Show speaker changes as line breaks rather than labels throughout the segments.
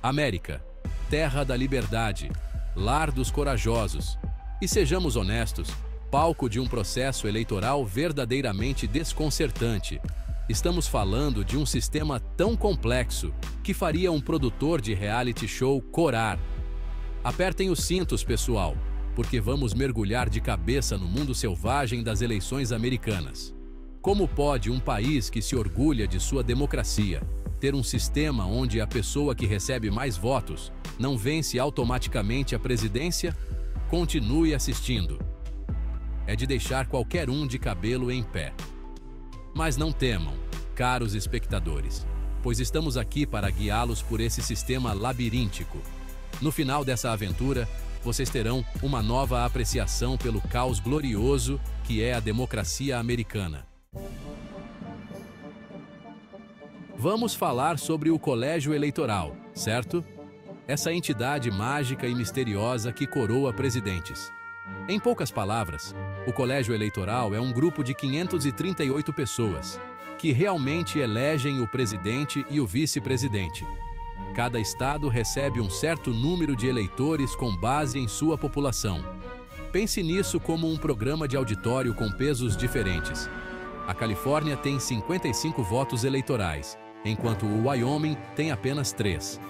América, terra da liberdade, lar dos corajosos. E sejamos honestos, palco de um processo eleitoral verdadeiramente desconcertante. Estamos falando de um sistema tão complexo que faria um produtor de reality show corar. Apertem os cintos, pessoal, porque vamos mergulhar de cabeça no mundo selvagem das eleições americanas. Como pode um país que se orgulha de sua democracia ter um sistema onde a pessoa que recebe mais votos não vence automaticamente a presidência? Continue assistindo. É de deixar qualquer um de cabelo em pé. Mas não temam, caros espectadores, pois estamos aqui para guiá-los por esse sistema labiríntico. No final dessa aventura, vocês terão uma nova apreciação pelo caos glorioso que é a democracia americana. Vamos falar sobre o colégio eleitoral, certo? Essa entidade mágica e misteriosa que coroa presidentes. Em poucas palavras, o colégio eleitoral é um grupo de 538 pessoas que realmente elegem o presidente e o vice-presidente. Cada estado recebe um certo número de eleitores com base em sua população. Pense nisso como um programa de auditório com pesos diferentes. A Califórnia tem 55 votos eleitorais, enquanto o Wyoming tem apenas 3.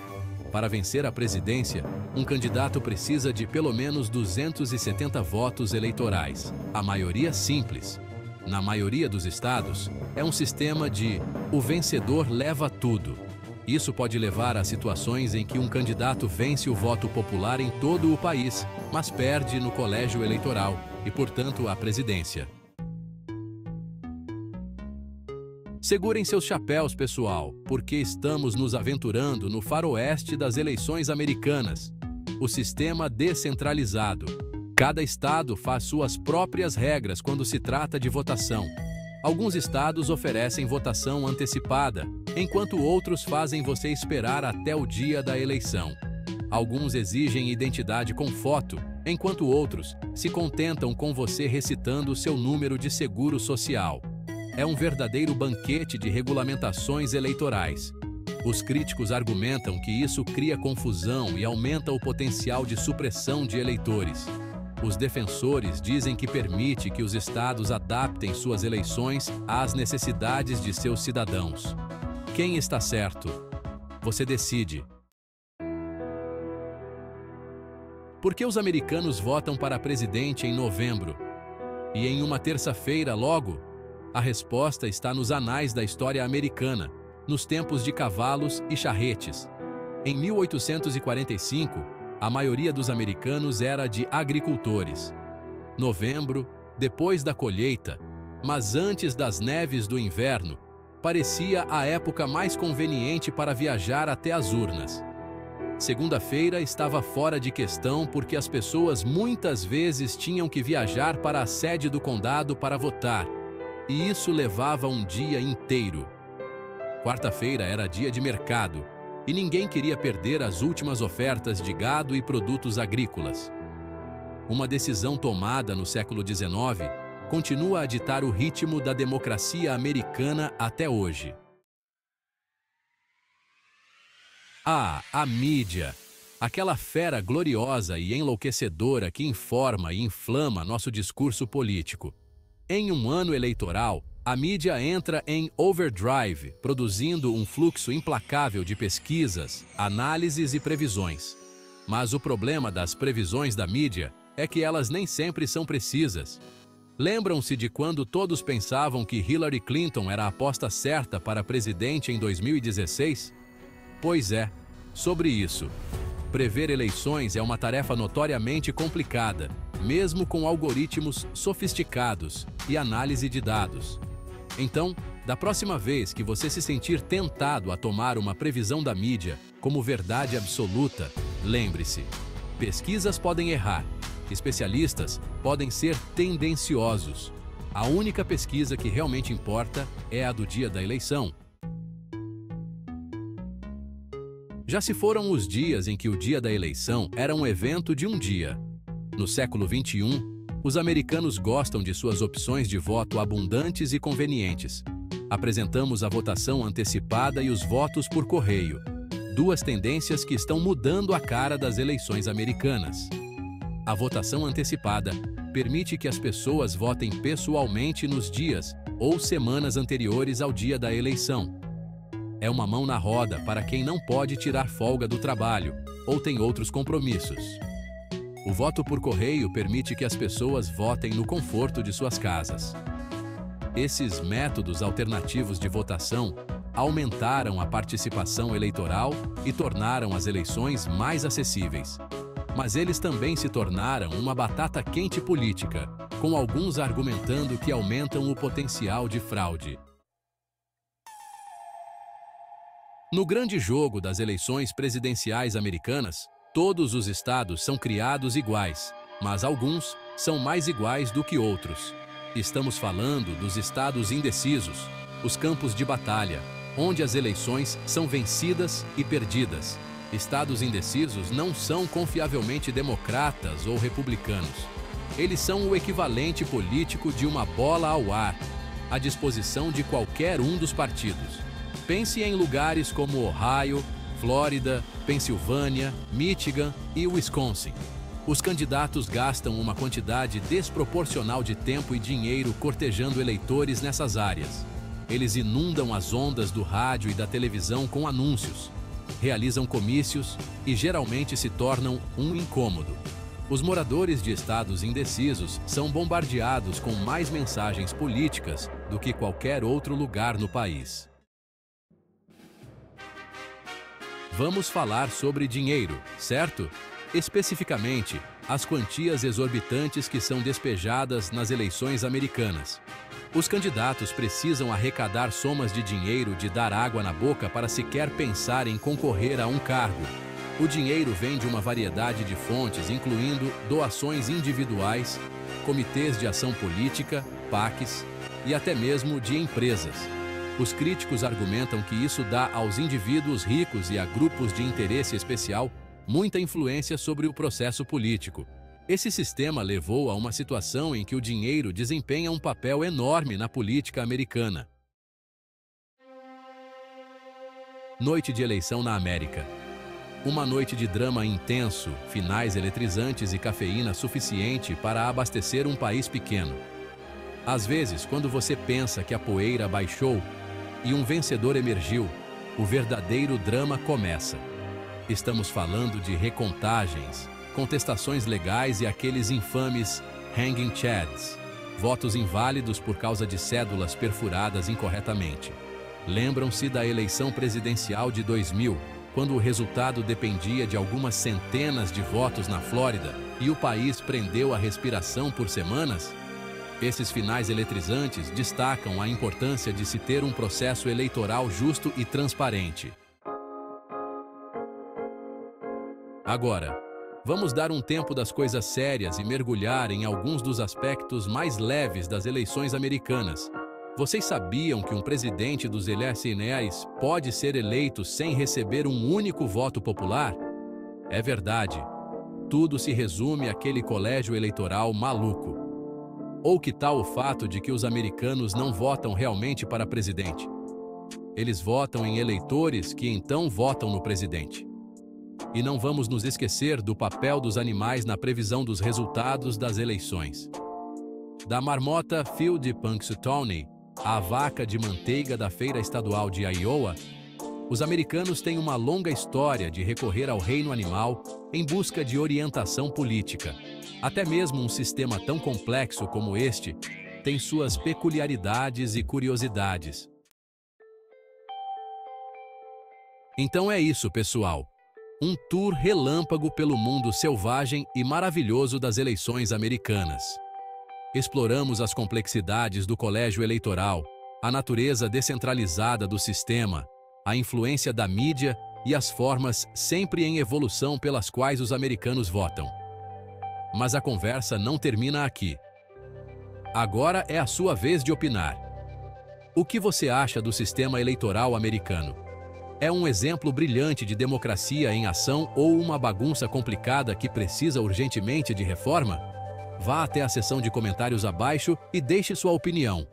Para vencer a presidência, um candidato precisa de pelo menos 270 votos eleitorais, a maioria simples. Na maioria dos estados, é um sistema de o vencedor leva tudo. Isso pode levar a situações em que um candidato vence o voto popular em todo o país, mas perde no colégio eleitoral e, portanto, a presidência. Segurem seus chapéus, pessoal, porque estamos nos aventurando no faroeste das eleições americanas. O sistema descentralizado. Cada estado faz suas próprias regras quando se trata de votação. Alguns estados oferecem votação antecipada, enquanto outros fazem você esperar até o dia da eleição. Alguns exigem identidade com foto, enquanto outros se contentam com você recitando seu número de seguro social. É um verdadeiro banquete de regulamentações eleitorais. Os críticos argumentam que isso cria confusão e aumenta o potencial de supressão de eleitores. Os defensores dizem que permite que os estados adaptem suas eleições às necessidades de seus cidadãos. Quem está certo? Você decide. Por que os americanos votam para presidente em novembro? E em uma terça-feira logo? A resposta está nos anais da história americana, nos tempos de cavalos e charretes. Em 1845, a maioria dos americanos era de agricultores. Novembro, depois da colheita, mas antes das neves do inverno, parecia a época mais conveniente para viajar até as urnas. Segunda-feira estava fora de questão porque as pessoas muitas vezes tinham que viajar para a sede do condado para votar, e isso levava um dia inteiro. Quarta-feira era dia de mercado, e ninguém queria perder as últimas ofertas de gado e produtos agrícolas. Uma decisão tomada no século XIX continua a ditar o ritmo da democracia americana até hoje. A mídia, aquela fera gloriosa e enlouquecedora que informa e inflama nosso discurso político. Em um ano eleitoral, a mídia entra em overdrive, produzindo um fluxo implacável de pesquisas, análises e previsões. Mas o problema das previsões da mídia é que elas nem sempre são precisas. Lembram-se de quando todos pensavam que Hillary Clinton era a aposta certa para presidente em 2016? Pois é, sobre isso. Prever eleições é uma tarefa notoriamente complicada, mesmo com algoritmos sofisticados e análise de dados. Então, da próxima vez que você se sentir tentado a tomar uma previsão da mídia como verdade absoluta, lembre-se: pesquisas podem errar, especialistas podem ser tendenciosos. A única pesquisa que realmente importa é a do dia da eleição. Já se foram os dias em que o dia da eleição era um evento de um dia. No século XXI, os americanos gostam de suas opções de voto abundantes e convenientes. Apresentamos a votação antecipada e os votos por correio. duas tendências que estão mudando a cara das eleições americanas. A votação antecipada permite que as pessoas votem pessoalmente nos dias ou semanas anteriores ao dia da eleição. É uma mão na roda para quem não pode tirar folga do trabalho ou tem outros compromissos. O voto por correio permite que as pessoas votem no conforto de suas casas. Esses métodos alternativos de votação aumentaram a participação eleitoral e tornaram as eleições mais acessíveis. Mas eles também se tornaram uma batata quente política, com alguns argumentando que aumentam o potencial de fraude. No grande jogo das eleições presidenciais americanas, todos os estados são criados iguais, mas alguns são mais iguais do que outros. Estamos falando dos estados indecisos, os campos de batalha, onde as eleições são vencidas e perdidas. Estados indecisos não são confiavelmente democratas ou republicanos. Eles são o equivalente político de uma bola ao ar, à disposição de qualquer um dos partidos. Pense em lugares como Ohio, Flórida, Pensilvânia, Michigan e Wisconsin. Os candidatos gastam uma quantidade desproporcional de tempo e dinheiro cortejando eleitores nessas áreas. Eles inundam as ondas do rádio e da televisão com anúncios, realizam comícios e geralmente se tornam um incômodo. Os moradores de estados indecisos são bombardeados com mais mensagens políticas do que qualquer outro lugar no país. Vamos falar sobre dinheiro, certo? Especificamente, as quantias exorbitantes que são despejadas nas eleições americanas. Os candidatos precisam arrecadar somas de dinheiro de dar água na boca para sequer pensar em concorrer a um cargo. O dinheiro vem de uma variedade de fontes, incluindo doações individuais, comitês de ação política, PACs, e até mesmo de empresas. Os críticos argumentam que isso dá aos indivíduos ricos e a grupos de interesse especial muita influência sobre o processo político. Esse sistema levou a uma situação em que o dinheiro desempenha um papel enorme na política americana. Noite de eleição na América. Uma noite de drama intenso, finais eletrizantes e cafeína suficiente para abastecer um país pequeno. Às vezes, quando você pensa que a poeira baixou e um vencedor emergiu, o verdadeiro drama começa. Estamos falando de recontagens, contestações legais e aqueles infames hanging chads, votos inválidos por causa de cédulas perfuradas incorretamente. Lembram-se da eleição presidencial de 2000, quando o resultado dependia de algumas centenas de votos na Flórida e o país prendeu a respiração por semanas? Esses finais eletrizantes destacam a importância de se ter um processo eleitoral justo e transparente. Agora, vamos dar um tempo das coisas sérias e mergulhar em alguns dos aspectos mais leves das eleições americanas. Vocês sabiam que um presidente dos eleições pode ser eleito sem receber um único voto popular? É verdade. Tudo se resume àquele colégio eleitoral maluco. Ou que tal o fato de que os americanos não votam realmente para presidente? Eles votam em eleitores que então votam no presidente. E não vamos nos esquecer do papel dos animais na previsão dos resultados das eleições. Da marmota Phil de Punxsutawney à vaca de manteiga da feira estadual de Iowa, os americanos têm uma longa história de recorrer ao reino animal em busca de orientação política. Até mesmo um sistema tão complexo como este tem suas peculiaridades e curiosidades. Então é isso, pessoal. Um tour relâmpago pelo mundo selvagem e maravilhoso das eleições americanas. Exploramos as complexidades do colégio eleitoral, a natureza descentralizada do sistema, a influência da mídia e as formas sempre em evolução pelas quais os americanos votam. Mas a conversa não termina aqui. Agora é a sua vez de opinar. O que você acha do sistema eleitoral americano? É um exemplo brilhante de democracia em ação ou uma bagunça complicada que precisa urgentemente de reforma? Vá até a seção de comentários abaixo e deixe sua opinião.